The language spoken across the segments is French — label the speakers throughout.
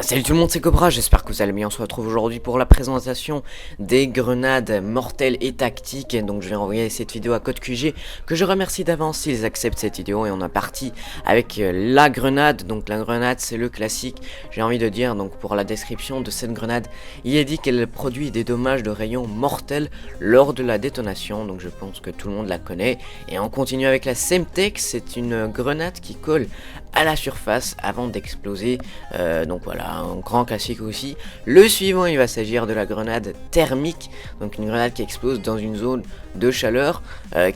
Speaker 1: Salut tout le monde, c'est Cobra, j'espère que vous allez bien. On se retrouve aujourd'hui pour la présentation des grenades mortelles et tactiques. Donc je vais envoyer cette vidéo à Code QG, que je remercie d'avance s'ils acceptent cette vidéo. Et on est parti avec la grenade. Donc la grenade, c'est le classique, j'ai envie de dire. Donc pour la description de cette grenade, il est dit qu'elle produit des dommages de rayons mortels lors de la détonation. Donc je pense que tout le monde la connaît. Et on continue avec la Semtex, c'est une grenade qui colle à la surface avant d'exploser. Donc voilà, un grand classique aussi. Le suivant, il va s'agir de la grenade thermique, donc une grenade qui explose dans une zone de chaleur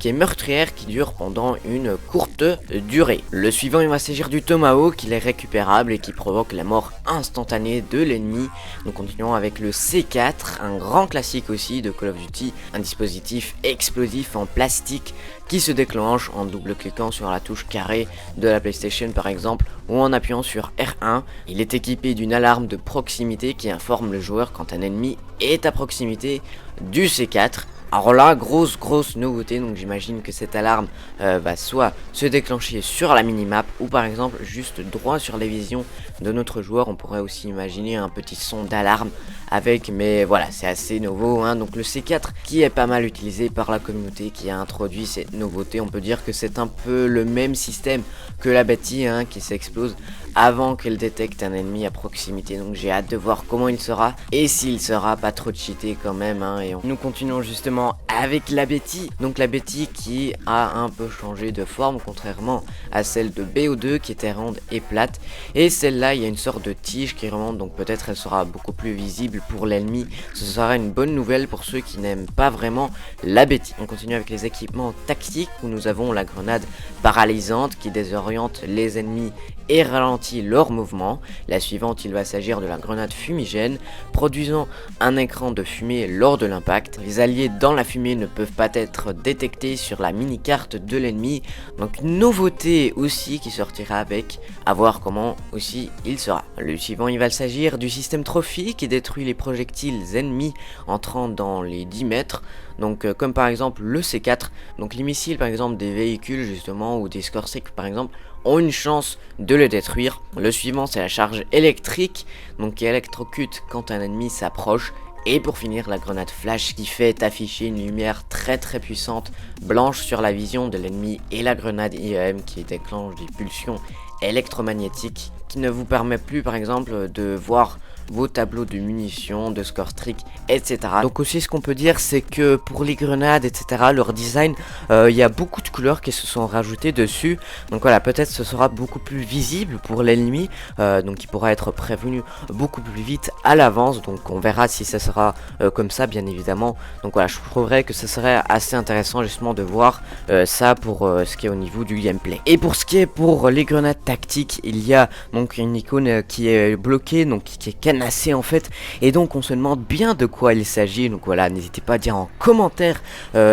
Speaker 1: qui est meurtrière, qui dure pendant une courte durée. Le suivant, il va s'agir du Tomahawk, il est récupérable et qui provoque la mort instantanée de l'ennemi. Nous continuons avec le C4, un grand classique aussi de Call of Duty, un dispositif explosif en plastique qui se déclenche en double-cliquant sur la touche carré de la PlayStation par exemple, ou en appuyant sur R1. Il est équipé d'une alarme de proximité qui informe le joueur quand un ennemi est à proximité du C4. Alors là, grosse nouveauté, donc j'imagine que cette alarme va soit se déclencher sur la minimap ou par exemple juste droit sur les visions de notre joueur. On pourrait aussi imaginer un petit son d'alarme avec, mais voilà, c'est assez nouveau, hein. Donc le C4 qui est pas mal utilisé par la communauté qui a introduit cette nouveauté. On peut dire que c'est un peu le même système que la Betty, hein, qui s'explose avant qu'elle détecte un ennemi à proximité. Donc j'ai hâte de voir comment il sera et s'il sera pas trop cheaté quand même, hein. Et nous continuons justement avec la Betty. Donc la Betty qui a un peu changé de forme contrairement à celle de BO2 qui était ronde et plate. Et celle-là, il y a une sorte de tige qui remonte, donc peut-être elle sera beaucoup plus visible pour l'ennemi. Ce sera une bonne nouvelle pour ceux qui n'aiment pas vraiment la Betty. On continue avec les équipements tactiques où nous avons la grenade paralysante qui désoriente les ennemis et ralentit leur mouvement. La suivante, il va s'agir de la grenade fumigène, produisant un écran de fumée lors de l'impact. Les alliés dans la fumée ne peuvent pas être détectés sur la mini-carte de l'ennemi. Donc une nouveauté aussi qui sortira avec, à voir comment aussi il sera. Le suivant, il va s'agir du système trophy qui détruit les projectiles ennemis entrant dans les 10 mètres. Donc comme par exemple le C4, donc les missiles par exemple des véhicules justement ou des Scorsec par exemple ont une chance de le détruire. Le suivant, c'est la charge électrique, donc qui électrocute quand un ennemi s'approche. Et pour finir, la grenade flash qui fait afficher une lumière très puissante blanche sur la vision de l'ennemi, et la grenade IEM qui déclenche des pulsions électromagnétiques qui ne vous permet plus par exemple de voir vos tableaux de munitions, de score streak, etc. Donc aussi ce qu'on peut dire, c'est que pour les grenades, etc., leur design, il y a beaucoup de couleurs qui se sont rajoutées dessus. Donc voilà, peut-être ce sera beaucoup plus visible pour l'ennemi, donc il pourra être prévenu beaucoup plus vite à l'avance. Donc on verra si ça sera comme ça, bien évidemment. Donc voilà, je trouverais que ce serait assez intéressant justement de voir ça pour ce qui est au niveau du gameplay. Et pour ce qui est pour les grenades tactiques, il y a donc une icône qui est bloquée, donc qui est cadenassée en fait, et donc on se demande bien de quoi il s'agit. Donc voilà, n'hésitez pas à dire en commentaire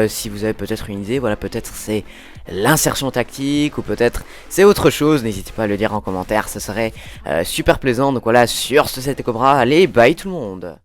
Speaker 1: si vous avez peut-être une idée. Voilà, peut-être c'est l'insertion tactique ou peut-être c'est autre chose. N'hésitez pas à le dire en commentaire, ce serait super plaisant. Donc voilà, sur ce c'était Cobra, allez bye tout le monde.